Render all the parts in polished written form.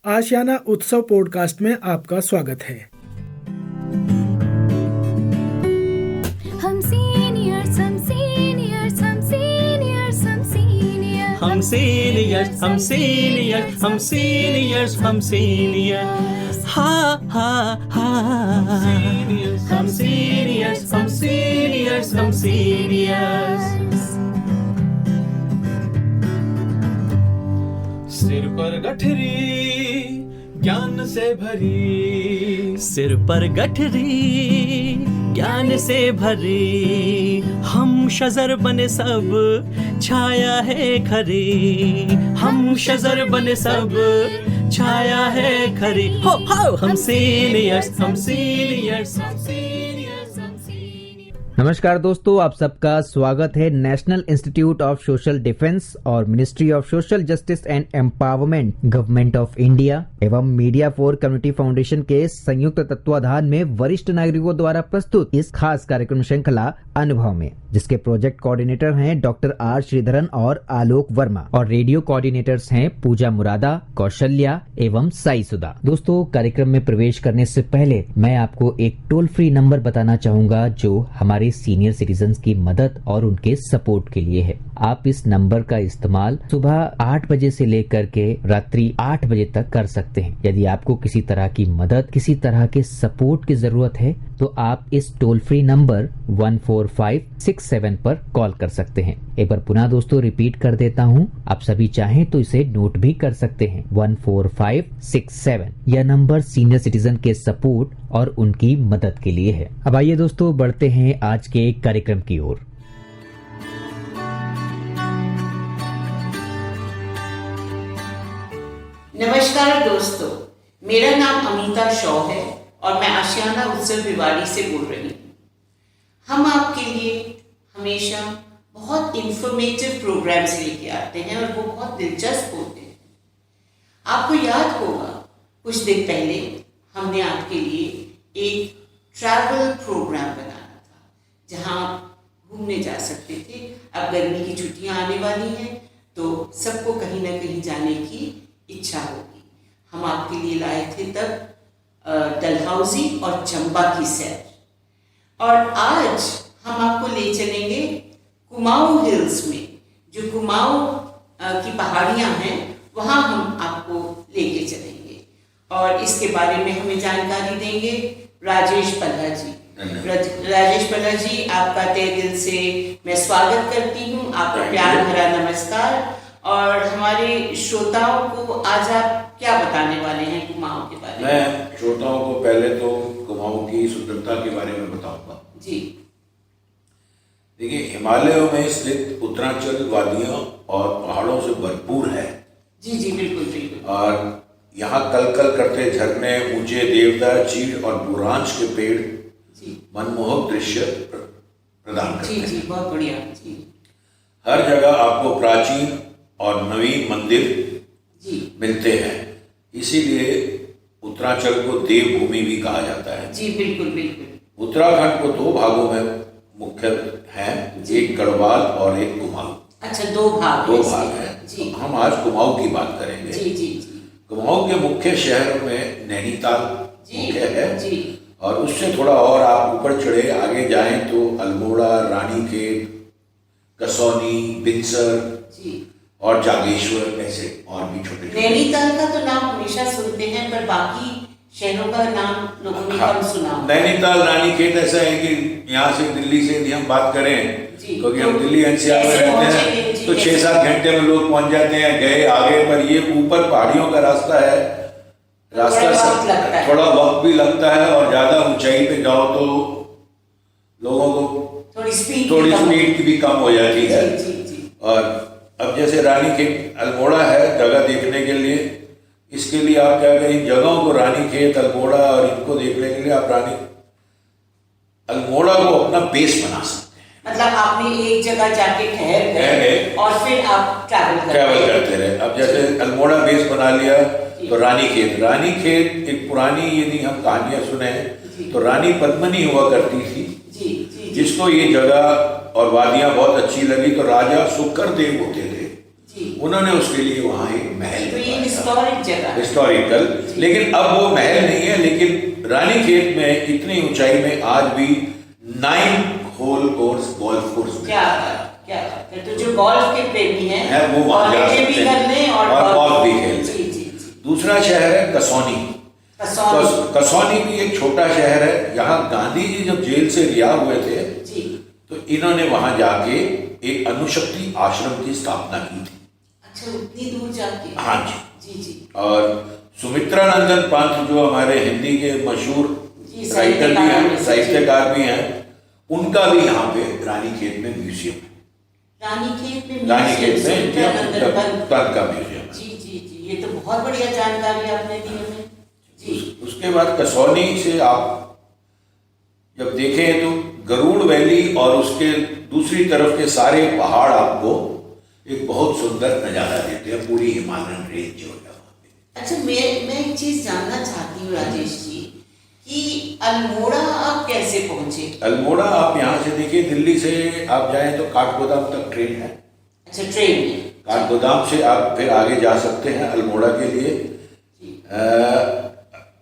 आशियाना उत्सव पॉडकास्ट में आपका स्वागत है। हम सीनियर्स हम सीनियर्स हम सीनियर्स हम सीनियर्स हम सीनियर्स हम सीनियर्स हम सीनियर्स हम सीनियर्स हा हा हा हम सीनियर्स हम सीनियर्स हम सीनियर्स। सिर पर गठरी ज्ञान से भरी, सिर पर गठरी ज्ञान से भरी, हम शजर बने सब छाया है खरी, हम शजर बने सब छाया है खरी। हो हम सीनियर्स हम सीनियर्स हम सीनियर्स हम सीनियर्स। नमस्कार दोस्तों, आप सबका स्वागत है National Institute of Social Defence और Ministry of Social Justice and Empowerment Government of India एवं मीडिया फॉर कम्युनिटी फाउंडेशन के संयुक्त तत्वाधान में वरिष्ठ नागरिकों द्वारा प्रस्तुत इस खास कार्यक्रम श्रृंखला अनुभव में, जिसके प्रोजेक्ट कोऑर्डिनेटर हैं डॉक्टर आर श्रीधरन और आलोक वर्मा और रेडियो कोऑर्डिनेटर्स हैं पूजा मुरादा, कौशल्या एवं साई सुधा। दोस्तों, कार्यक्रम में प्रवेश करने से पहले मैं आपको एक टोल फ्री नंबर बताना चाहूंगा जो हमारे सीनियर सिटीजन्स की मदद और उनके सपोर्ट के लिए है। आप इस नंबर का इस्तेमाल सुबह 8 बजे से लेकर के रात्रि 8 बजे तक कर सकते हैं। यदि आपको किसी तरह की मदद, किसी तरह के सपोर्ट की जरूरत है तो आप इस टोल फ्री नंबर 14567 पर कॉल कर सकते हैं। एक बार पुनः दोस्तों रिपीट कर देता हूं, आप सभी चाहें तो इसे नोट भी कर सकते हैं। 14567 यह नंबर सीनियर सिटीजन के सपोर्ट और उनकी मदद के लिए है। अब आइए दोस्तों बढ़ते हैं आज के कार्यक्रम की ओर। नमस्कार दोस्तों, मेरा नाम अमिता शॉ है और मैं आशियाना उत्सव भिवाड़ी से बोल रही हूँ। हम आपके लिए हमेशा बहुत इंफॉर्मेटिव प्रोग्राम्स लेके आते हैं और वो बहुत दिलचस्प होते हैं। आपको याद होगा कुछ दिन पहले हमने आपके लिए एक ट्रैवल प्रोग्राम बनाया था जहाँ आप घूमने जा सकते थे। अब गर्मी की छुट्टियाँ आने वाली हैं तो सबको कहीं ना कहीं जाने की इच्छा होगी। हम आपके लिए लाए थे तब डलहौजी और चंबा की सैर, और आज हम आपको ले चलेंगे कुमाऊं हिल्स में। जो कुमाऊं की पहाड़ियां हैं वहां हम आपको लेके चलेंगे और इसके बारे में हमें जानकारी देंगे राजेश पल्ला जी। राजेश पल्ला जी, आपका तहे दिल से मैं स्वागत करती हूँ, आपका प्यार भरा नमस्कार। और हमारे श्रोताओं को आज आप क्या बताने वाले हैं कुमाऊं के बारे में? मैं श्रोताओं को पहले तो कुमाऊं की सुंदरता के बारे में बताऊंगा। जी देखिए, हिमालयों में स्थित उत्तरांचल वादियों और पहाड़ों से भरपूर है। जी जी बिल्कुल बिल्कुल। और यहाँ कलकल करते झरने, ऊंचे देवदार, चीड़ और बुरांश के पेड़ जी मनमोहक दृश्य प्रदान करते हैं। जी बहुत बढ़िया जी। हर जगह आपको प्राचीन और नवीन मंदिर जी मिलते हैं, इसीलिए उत्तरांचल को देवभूमि भी कहा जाता है। जी बिल्कुल बिल्कुल। उत्तराखंड को 2 भागों में मुख्य हैं, एक गढ़वाल और एक कुमाऊं। अच्छा, 2 भाग हैं जी। तो हम आज कुमाऊं की बात करेंगे। जी जी जी। कुमाऊं के मुख्य शहर में नैनीताल मुख्य है जी। और उससे थोड़ा और आप ऊपर चढ़े आगे जाएं तो अल्मोड़ा, रानीखेत, कसौनी, बिनसर जी और जागेश्वर ऐसे और भी छोटे। नैनीताल का तो नाम हमेशा सुनते हैं पर बाकी शहरों का नाम लोगों ने कम सुना। नैनीताल, रानीखेत ऐसा है कि यहाँ से दिल्ली से यदि हम बात करें, क्योंकि हम दिल्ली एनसीआर में रहते हैं तो 6-7 घंटे में लोग पहुंच जाते हैं, गए आगे। पर ये ऊपर पहाड़ियों का रास्ता है, रास्ता थोड़ा वक्त भी लगता है और ज्यादा ऊंचाई पे जाओ तो लोगों को थोड़ी स्पीड की भी कम हो जाती है। और अब जैसे रानीखेत, अल्मोड़ा है जगह देखने के लिए, इसके लिए आप क्या करें, जगहों को रानीखेत, अल्मोड़ा और इनको देखने के लिए आप अल्मोड़ा को अपना बेस बना सकते हैं। मतलब आपने एक जगह जाके ठहर गए और फिर आप ट्रैवल करते रहे। अब जैसे अल्मोड़ा बेस बना लिया तो रानीखेत एक पुरानी यदि हम कहानियां सुने तो रानी पद्मिनी हुआ करती थी, जिसको ये जगह और वादियां बहुत अच्छी लगी तो राजा सुकर देव होते थे उन्होंने उसके लिए वहाँ एक महल तो ये हिस्टोरिक जगह, हिस्टोरिकल, लेकिन अब वो महल नहीं है। लेकिन रानीखेत में इतनी ऊंचाई में आज भी 9 होल कोर्स गोल्फ कोर्स क्या तो जो गोल्फ के प्रेमी हैं वो वहाँ जा हॉलीडे सकते भी कर लें हैं और गोल्फ भी खेल जी सकते जी हैं। जी। दूसरा शहर है कसौनी। कसौनी भी एक छोटा शहर है। यहाँ गांधी जी जब जेल से रिहा हुए थे जी, तो इन्होंने वहां जाके एक अणुशक्ति आश्रम की स्थापना की थी। अच्छा, उतनी दूर जाके? हाँ जी जी जी। और सुमित्रानंदन पंत जो हमारे हिंदी के मशहूर राइटर भी हैं, साहित्यकार भी हैं, उनका भी यहाँ पे रानीखेत में म्यूजियम है। रानीखेत में पंत का म्यूजियम। जी जी जी, ये तो बहुत बढ़िया जानकारी आपने दी हमें जी। उसके बाद कसौनी से आप जब देखें तो गरुड़ वैली और उसके दूसरी तरफ के सारे पहाड़ आपको एक बहुत सुंदर नजारा देते हैं, पूरी हिमालयन रेंज जो है वहाँ पे। अच्छा, मैं एक चीज जानना चाहती हूँ राजेश जी कि अल्मोड़ा आप कैसे पहुंचे? अल्मोड़ा आप यहाँ से देखिए, दिल्ली से आप जाएं तो काठगोदाम तक ट्रेन है। अच्छा, ट्रेन में? काठगोदाम से आप फिर आगे जा सकते हैं अल्मोड़ा के लिए,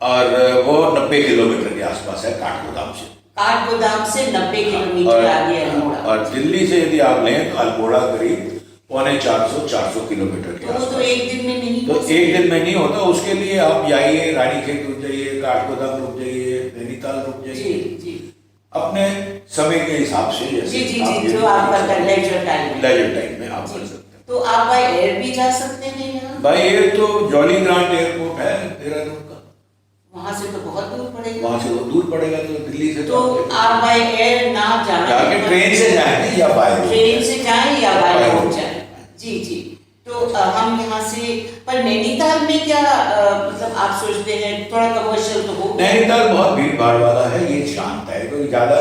और वो 90 किलोमीटर के आसपास है काठगोदाम से। काठगोदाम से 90 किलोमीटर आगे अल्मोड़ा। और दिल्ली से यदि आप लें तो अल्मोड़ा करीब 350-400 किलोमीटर के आसपास। तो एक दिन में नहीं? तो एक दिन में नहीं होता। उसके लिए आप जाइए, रानीखेत रुक जाइए, काठगोदाम रुक जाइए, नैनीताल रुक जाइए, अपने समय के हिसाब से। जी जी जी, जो आपका लेजर टाइम में आप कर सकते हैं। तो आप बाय एयर भी जा सकते हैं यहाँ? बाय एयर तो जॉली ग्रांट एयरपोर्ट है देहरादून का, वहाँ से तो बहुत दूर पड़ेगा। वहाँ से वो दूर पड़ेगा, तो दिल्ली से तो आप बाय एयर ना जाके ट्रेन से जाएंगे या बाय ट्रेन से जाएं या बाय रोड जाएं। जी जी। तो हम यहाँ से, पर नैनीताल में क्या मतलब आप सोचते हैं थोड़ा कमर्शियल तो हो? नैनीताल बहुत भीड़ भाड़ वाला है, ये शांत है, कोई ज्यादा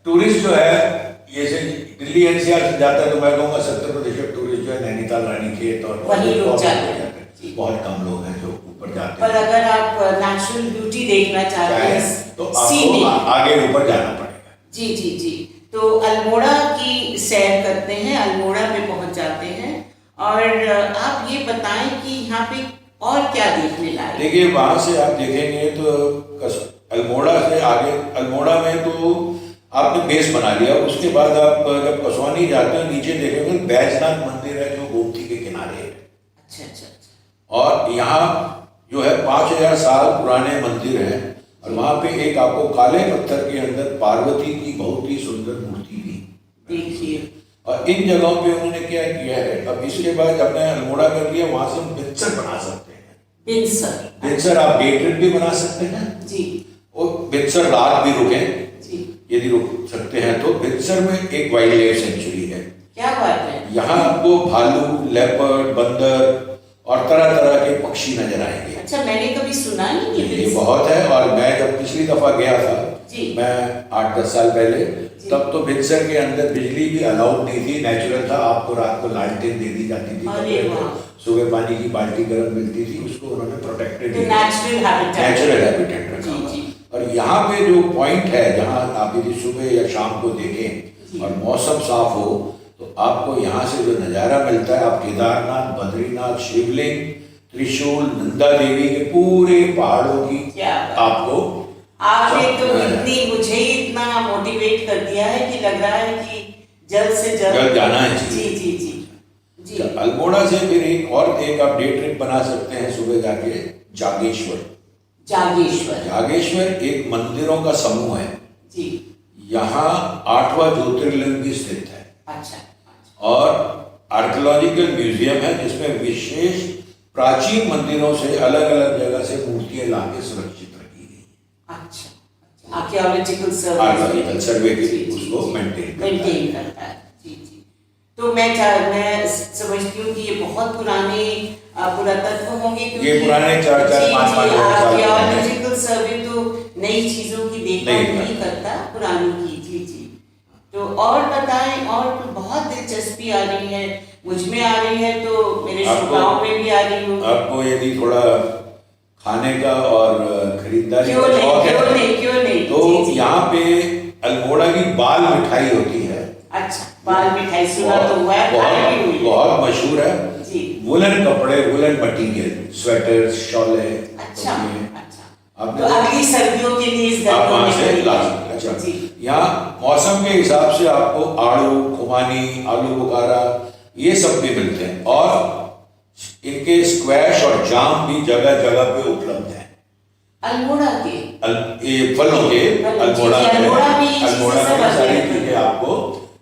टूरिस्ट जो है जैसे दिल्ली एनसीआर से जाता है तो मैं कहूँगा 70% टूरिस्ट जो है नैनीताल, रानीखेत और वहीं रुक जाते हैं। बहुत कम लोग हैं जो ऊपर जाते हैं। पर अगर आप नेचुरल ब्यूटी देखना चाहते हैं तो आपको आगे ऊपर जाना पड़ेगा। जी जी जी। तो अल्मोड़ा की सैर करते हैं, अल्मोड़ा में पहुंच जाते हैं, और आप ये बताएं कि यहाँ पे और क्या देखने लायक? देखिए, वहां से आप देखेंगे तो अल्मोड़ा से आगे, अल्मोड़ा में तो आपने बेस बना लिया। उसके बाद आप जब कसौनी जाते हैं नीचे देखेंगे बैजनाथ मंदिर है जो गोमती के किनारे है। अच्छा अच्छा अच्छा। और यहाँ जो है 5000 साल पुराने मंदिर है, और वहाँ पे एक आपको काले पत्थर के अंदर पार्वती की बहुत ही सुंदर मूर्ति भी देखिए। और इन जगहों पे उन्होंने क्या किया है, अब इसके बाद अपने अल्मोड़ा कर लिया, वहां से हम बिनसर बना सकते हैं। बिनसर आप डे ट्रिप भी बना सकते हैं जी, और बिनसर रात भी रुके जी, यदि रुक सकते हैं तो। बिनसर में एक वाइल्ड लाइफ सेंचुरी है। क्या बात है? यहाँ आपको भालू, लेपर्ड, बंदर और तरह तरह के पक्षी नजर आएंगे। अच्छा, मैंने कभी सुना ही नहीं। ये बहुत है। और मैं जब पिछली दफा गया था जी, मैं 8-10 साल पहले, तब तो बिनसर के अंदर बिजली भी अलाउड नहीं थी, नेचुरल था। आपको रात को लालटेन दे दी जाती थी, सुबह पानी की बाल्टी गर्म मिलती थी, उसको उन्होंने प्रोटेक्टेड नेचुरल हैबिटेट रखा। और यहाँ पे जो पॉइंट है जहाँ आप यदि सुबह या शाम को देखें और मौसम साफ हो तो आपको यहाँ से जो नज़ारा मिलता है, आप केदारनाथ, बद्रीनाथ, शिवलिंग, त्रिशूल, नंदा देवी के पूरे पहाड़ों की आपको, आपने तो मुझे इतना मोटिवेट कर दिया है कि लग रहा है कि जल्द से जल्द जाना है। जी जी जी जी। अल्मोड़ा से फिर एक आप डे ट्रिप बना सकते हैं, सुबह जाके जागेश्वर। जागेश्वर एक मंदिरों का समूह है जी। यहाँ 8वां ज्योतिर्लिंग भी स्थित है। अच्छा। और आर्कियोलॉजिकल म्यूजियम है जिसमें विशेष प्राचीन मंदिरों से अलग अलग जगह से मूर्तियां लाके सुरक्षित रखी गई। अच्छा, आर्कियोलॉजिकल सर्वे उसको मेंटेन करता है। जी जी। तो मैं समझती हूँ कि ये बहुत पुराने पुरातत्व होंगे, ये पुराने 4-5 आर्कियोलॉजिकल सर्वे तो नई चीजों की देखभाल नहीं करता, पुरानी की। जी जी। तो और बताएं, और तो बहुत दिलचस्पी आ रही है, मुझ में आ रही है, तो मेरे श्रोताओं में भी आ रही हो। आपको यदि थोड़ा खाने का और खरीदारी क्यों नहीं तो यहाँ पे अल्मोड़ा की बाल मिठाई होती है। अच्छा, बाल मिठाई सुना तो हुआ है, बहुत मशहूर है। वुलन कपड़े, वुलन मटीरियल, स्वेटर, शॉले। अच्छा, अच्छा। तो अगली सर्दियों के लिए इस आप वहाँ से ला सकते हैं। अच्छा, यहाँ मौसम के हिसाब से आपको आड़ू, खुमानी, आलू बुखारा ये सब भी मिलते हैं, और इनके स्क्वैश और जाम भी जगह जगह पे उपलब्ध है। अल्मोड़ा के ये फलों के अल्मोड़ा की सारी चीजें आपको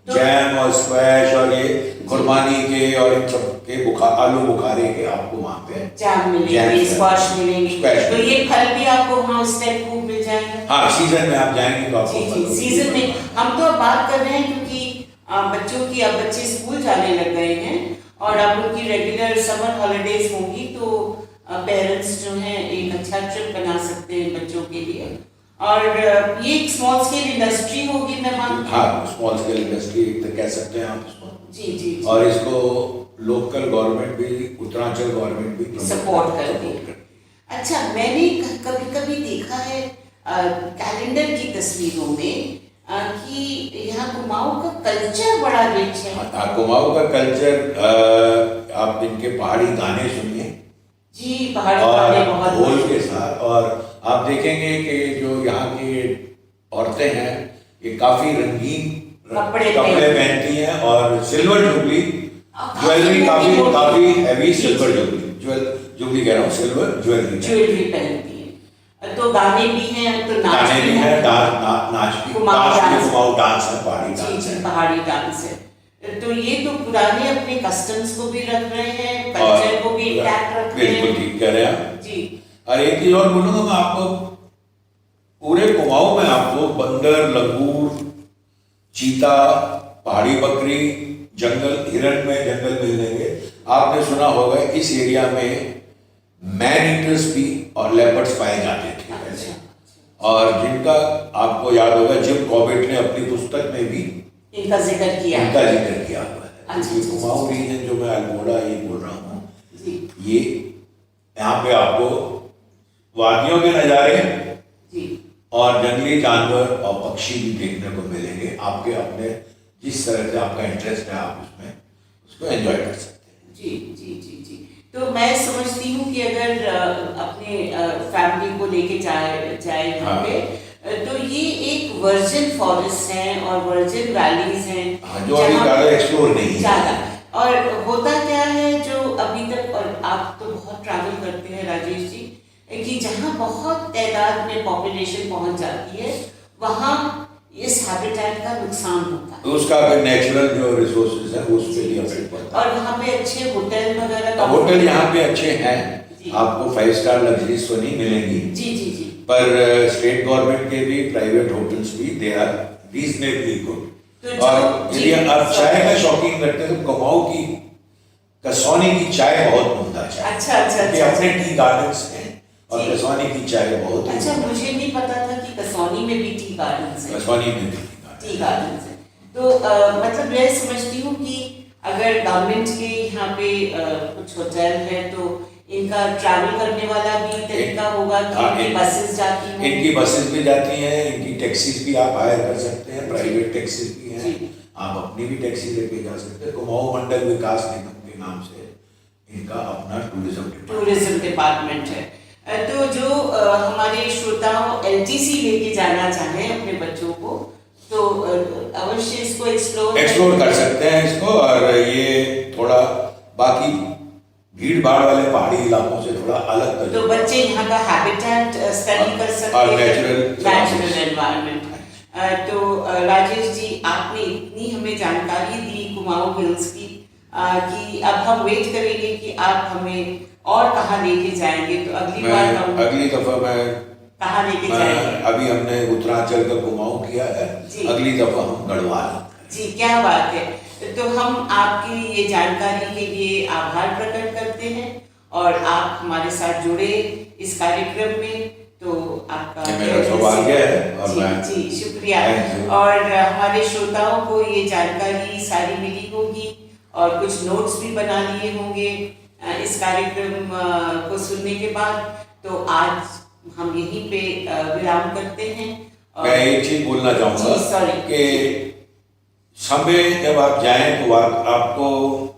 जैम और स्क्वैश और ये खुरमानी के और इन सब के आलू बुखारे के आपको वहाँ पे जैम मिलेंगे, स्क्वैश मिलेंगे। तो ये फल भी आपको वहाँ उस टाइप खूब मिल जाएगा। हाँ, सीजन में आप जाएंगे तो आपको सीजन में हम तो अब बात कर रहे हैं क्योंकि बच्चों की, अब बच्चे स्कूल जाने लग गए हैं और अब उनकी रेगुलर समर हॉलीडेज होंगी, तो पेरेंट्स जो हैं एक अच्छा ट्रिप बना सकते हैं बच्चों के लिए। और ये एक स्मॉल स्केल इंडस्ट्री होगी मैं मानती हूँ। हाँ, स्मॉल स्केल इंडस्ट्री तो कह सकते हैं आप इसको। जी। और इसको लोकल गवर्नमेंट भी, उत्तरांचल गवर्नमेंट भी सपोर्ट करती है। अच्छा, मैंने कभी कभी देखा है कैलेंडर की तस्वीरों में कि यहाँ कुमाऊं का कल्चर बड़ा रिच है। हाँ, कुमाऊं का कल्चर, आप इनके पहाड़ी गाने सुनिए जी, पहाड़ी गाने बहुत ढोल के साथ, और आप देखेंगे कि जो यहाँ की औरतें हैं ये काफी रंगीन कपड़े पहनती हैं, और सिल्वर जुबली ज्वेलरी, काफी हैवी सिल्वर जुबली कह रहा हूँ, सिल्वर ज्वेलरी पहनती है। तो गाने भी हैं, तो नाच भी है, नाच भी, कुमाऊं डांस है, पहाड़ी डांस है। तो ये तो पुराने अपने कस्टम्स को भी रख रहे हैं, कल्चर को भी इंटैक्ट रख रहे हैं। बिल्कुल ठीक कह रहे हैं जी। और एक चीज और बोलूंगा मैं आपको, पूरे कुमाऊं में आपको बंदर, लंगूर, चीता, पहाड़ी बकरी, जंगल हिरण में जंगल मिलेंगे। आपने सुना होगा इस एरिया में मैन ईटर्स भी और लेपर्ड्स पाए जाते थे पहले, और जिनका आपको याद होगा जिम कॉर्बेट ने अपनी पुस्तक में भी इनका जिक्र किया हुआ है। कुमाऊं रीजन जो मैं अल्मोड़ा ये बोल रहा हूँ, ये यहाँ पे आपको वादियों के नज़ारे और जंगली जानवर और पक्षी भी देखने को मिलेंगे। आपके अपने जिस तरह से आपका इंटरेस्ट है आप उसमें उसको एंजॉय कर सकते हैं। जी। तो मैं समझती हूँ कि अगर अपने फैमिली को लेके जाए यहाँ पे, तो ये एक वर्जिन फॉरेस्ट है और वर्जिन वैलीज हैं, जो अभी ज़्यादा एक्सप्लोर नहीं है ज़्यादा। और होता क्या है जो अभी तक, और आप तो बहुत ट्रैवल करते हैं राजेश जी, कि जहाँ बहुत तादाद में पॉपुलेशन पहुँच जाती है वहाँ इस हैबिटेट का नुकसान होता है, तो उसका नेचुरल जो रिसोर्सेज है उसके लिए अफेक्ट पड़ता है। और वहाँ पे अच्छे होटल वगैरह, होटल यहाँ पे अच्छे हैं, आपको 5 स्टार लग्जरीज तो नहीं मिलेंगी जी, पर स्टेट गवर्नमेंट के भी प्राइवेट होटल्स भी दे आर रीजनेबली गुड। और यदि आप चाय का शौकीन करते हैं तो कुमाऊं की कसौनी की चाय बहुत उम्दा चाय। अच्छा। अपने टी गार्डन्स हैं और कसौनी की चाय बहुत। अच्छा, मुझे नहीं पता था कि कसौनी में भी टी गार्डन्स हैं। कसौनी में भी टी गार्डन्स हैं। तो मतलब मैं समझती हूँ कि अगर गवर्नमेंट के यहाँ पे कुछ होटल है तो इनका ट्रैवल करने वाला भी तरीका होगा कि इनकी बसेस जाती हैं। इनकी बसेस भी जाती हैं, इनकी टैक्सीज भी आप हायर कर सकते हैं, प्राइवेट टैक्सीज भी हैं, आप अपनी भी टैक्सी लेके जा सकते हैं। कुमाऊं मंडल विकास निगम के नाम से इनका अपना टूरिज्म डिपार्टमेंट है। तो जो हमारे श्रोताओं एलटीसी लेके जाना चाहें अपने बच्चों को, तो अवश्य इसको एक्सप्लोर कर सकते हैं इसको। और ये थोड़ा बाकी भीड़ भाड़ वाले पहाड़ी इलाकों से थोड़ा अलग कर, तो बच्चे यहाँ का हैबिटेट स्टडी कर सकते हैं, नेचुरल एनवायरनमेंट। तो राजेश जी, आपने इतनी हमें जानकारी दी कुमाऊं हिल्स की कि अब हम वेट करेंगे कि आप हमें और कहाँ लेके जाएंगे। तो अगली दफा मैं कहाँ लेके जाएंगे? अभी हमने उत्तरांचल का कुमाऊं किया है, अगली दफा हम गढ़वाल। जी, क्या बात है। तो हम आपकी ये जानकारी के लिए आभार प्रकट करते हैं और आप हमारे साथ जुड़े इस कार्यक्रम में, तो आपका मेरा सौभाग्य है। जी, शुक्रिया। और हमारे श्रोताओं को ये जानकारी सारी मिली होगी और कुछ नोट्स भी बना लिए होंगे इस कार्यक्रम को सुनने के बाद। तो आज हम यहीं पे विराम करते हैं। मैं एक चीज बोलना चाहूँगा कि समय जब आप जाएं तो आपको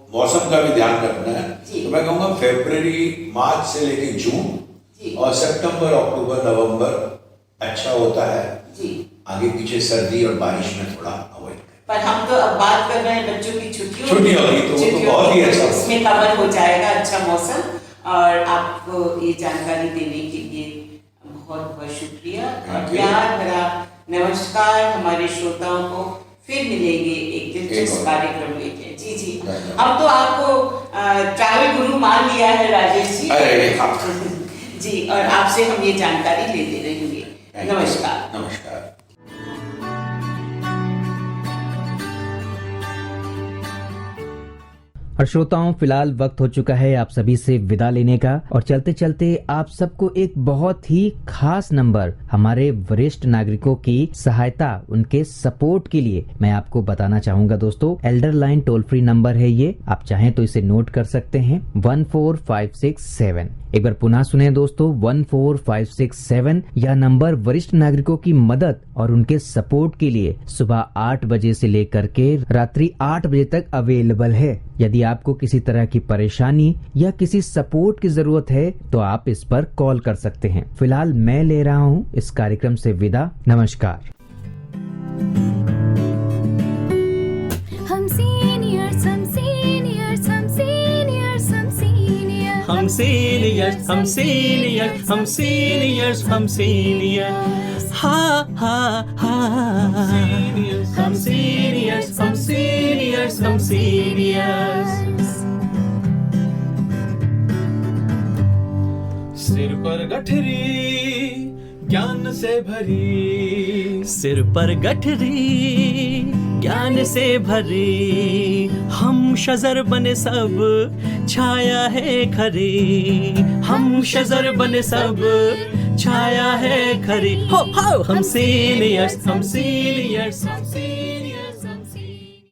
मौसम का भी ध्यान रखना है। जी। तो मैं कहूँगा फरवरी मार्च से लेकर जून जी। और सितंबर अक्टूबर नवंबर अच्छा होता है। जी। आगे पीछे सर्दी और बारिश में थोड़ा अवॉइड करें। पर हम तो अब बात कर रहे हैं बच्चों की छुट्टी होगी तो वो तो बहुत ही अच्छा होगा। उसमें कवर हो जाएगा अच्छा मौसम। और आपको ये जानकारी देने के लिए बहुत बहुत शुक्रिया और प्यार भरा नमस्कार। हमारे श्रोताओं को फिर मिलेंगे एक दिलचस्प कार्यक्रम लेके। जी जी, हम तो आपको ट्रैवल गुरु मान लिया है राजेश जी। अरे हाँ। जी, और आपसे हम ये जानकारी लेते रहेंगे। नमस्कार। नमस्कार। और श्रोताओं, फिलहाल वक्त हो चुका है आप सभी से विदा लेने का। और चलते चलते आप सबको एक बहुत ही खास नंबर हमारे वरिष्ठ नागरिकों की सहायता, उनके सपोर्ट के लिए मैं आपको बताना चाहूंगा दोस्तों। Elder line toll free number है ये, आप चाहें तो इसे नोट कर सकते हैं 14567। एक बार पुनः सुने दोस्तों, 14567। यह नंबर वरिष्ठ नागरिकों की मदद और उनके सपोर्ट के लिए सुबह 8 बजे से लेकर के रात्रि 8 बजे तक अवेलेबल है। यदि आपको किसी तरह की परेशानी या किसी सपोर्ट की जरूरत है तो आप इस पर कॉल कर सकते हैं। फिलहाल मैं ले रहा हूँ इस कार्यक्रम से विदा। नमस्कार। हम सीनियर्स हम सीनियर्स हम सीनियर्स हम सीनियर्स हम सीनियर्स हम सीनियर्स हम सीनियर्स हम सीनियर्स हा हा हा हम सीनियर्स हम सीनियर्स हम सीनियर्स। सिर पर गठरी ज्ञान से भरी, सिर पर गठरी ज्ञान से भरी, हम शजर बने सब छाया है खरी, हम शजर बने सब छाया है खरी। हो हम सीनियर्स हम सीनियर्स हम सीनियर्स।